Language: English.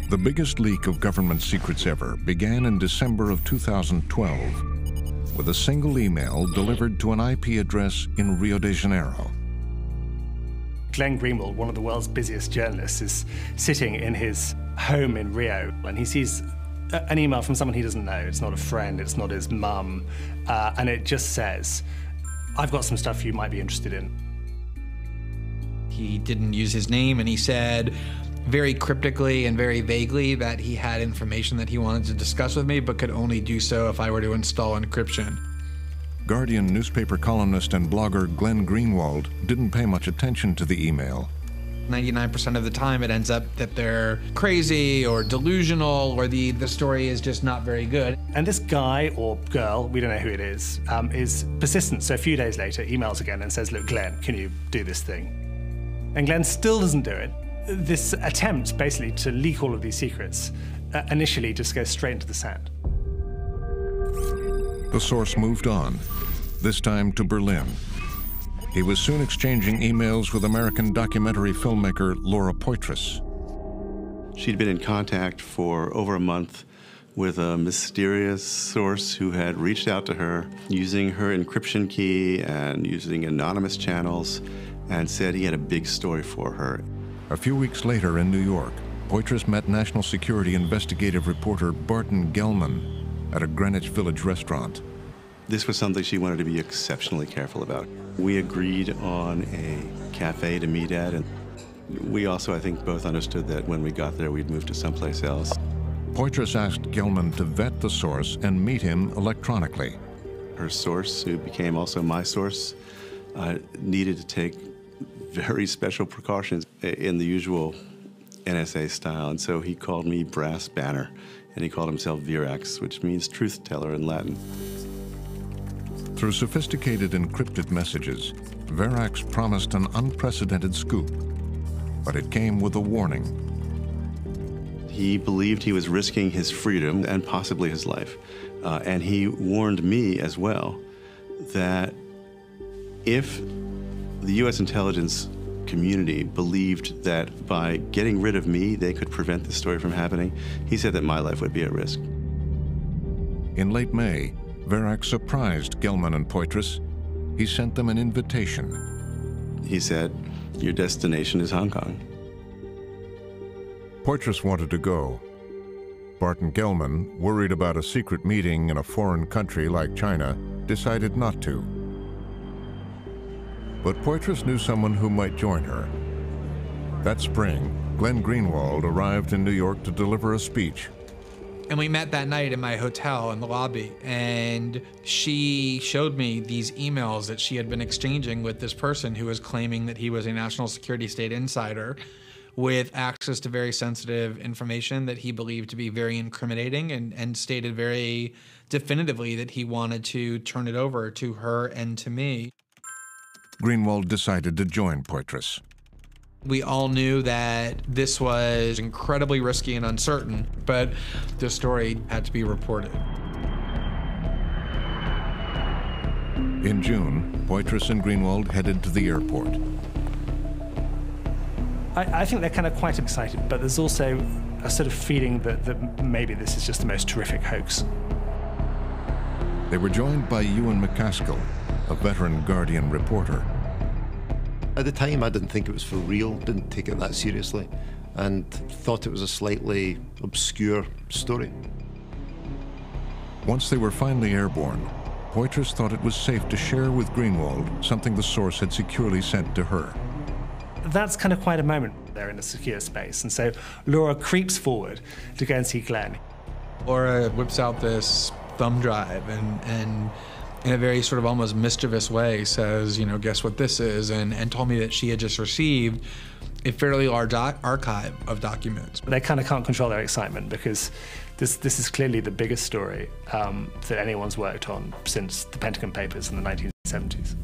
The biggest leak of government secrets ever began in December of 2012 with a single email delivered to an IP address in Rio de Janeiro. Glenn Greenwald, one of the world's busiest journalists, is sitting in his home in Rio, and he sees an email from someone he doesn't know. It's not a friend, it's not his mum, and it just says, "I've got some stuff you might be interested in." He didn't use his name, and he said very cryptically and very vaguely that he had information that he wanted to discuss with me, but could only do so if I were to install encryption. Guardian newspaper columnist and blogger Glenn Greenwald didn't pay much attention to the email. 99% of the time it ends up that they're crazy or delusional, or the story is just not very good. And this guy or girl, we don't know who it is persistent. So a few days later, emails again and says, "Look, Glenn, can you do this thing?" And Glenn still doesn't do it. This attempt, basically, to leak all of these secrets, initially just goes straight into the sand. The source moved on, this time to Berlin. He was soon exchanging emails with American documentary filmmaker Laura Poitras. She'd been in contact for over a month with a mysterious source who had reached out to her using her encryption key and using anonymous channels, and said he had a big story for her. A few weeks later in New York, Poitras met National Security investigative reporter Barton Gellman at a Greenwich Village restaurant. This was something she wanted to be exceptionally careful about. We agreed on a cafe to meet at, and we also, I think, both understood that when we got there, we'd move to someplace else. Poitras asked Gellman to vet the source and meet him electronically. Her source, who became also my source, needed to take very special precautions in the usual NSA style, and so he called me Brass Banner, and he called himself Verax, which means truth teller in Latin. Through sophisticated encrypted messages, Verax promised an unprecedented scoop, but it came with a warning. He believed he was risking his freedom and possibly his life, and he warned me as well that if the U.S. intelligence community believed that by getting rid of me, they could prevent this story from happening, he said that my life would be at risk. In late May, Verax surprised Gellman and Poitras. He sent them an invitation. He said, "Your destination is Hong Kong." Poitras wanted to go. Barton Gellman, worried about a secret meeting in a foreign country like China, decided not to. But Poitras knew someone who might join her. That spring, Glenn Greenwald arrived in New York to deliver a speech. And we met that night in my hotel in the lobby, and she showed me these emails that she had been exchanging with this person who was claiming that he was a national security state insider with access to very sensitive information that he believed to be very incriminating, and stated very definitively that he wanted to turn it over to her and to me. Greenwald decided to join Poitras. We all knew that this was incredibly risky and uncertain, but the story had to be reported. In June, Poitras and Greenwald headed to the airport. I think they're kind of quite excited, but there's also a sort of feeling that maybe this is just the most terrific hoax. They were joined by Ewan MacAskill, a veteran Guardian reporter. At the time, I didn't think it was for real, didn't take it that seriously, and thought it was a slightly obscure story. Once they were finally airborne, Poitras thought it was safe to share with Greenwald something the source had securely sent to her. That's kind of quite a moment there in a secure space, and so Laura creeps forward to go and see Glenn. Laura whips out this thumb drive and in a very sort of almost mischievous way says, you know, guess what this is, and told me that she had just received a fairly large archive of documents. They kind of can't control their excitement because this is clearly the biggest story that anyone's worked on since the Pentagon Papers in the 1970s.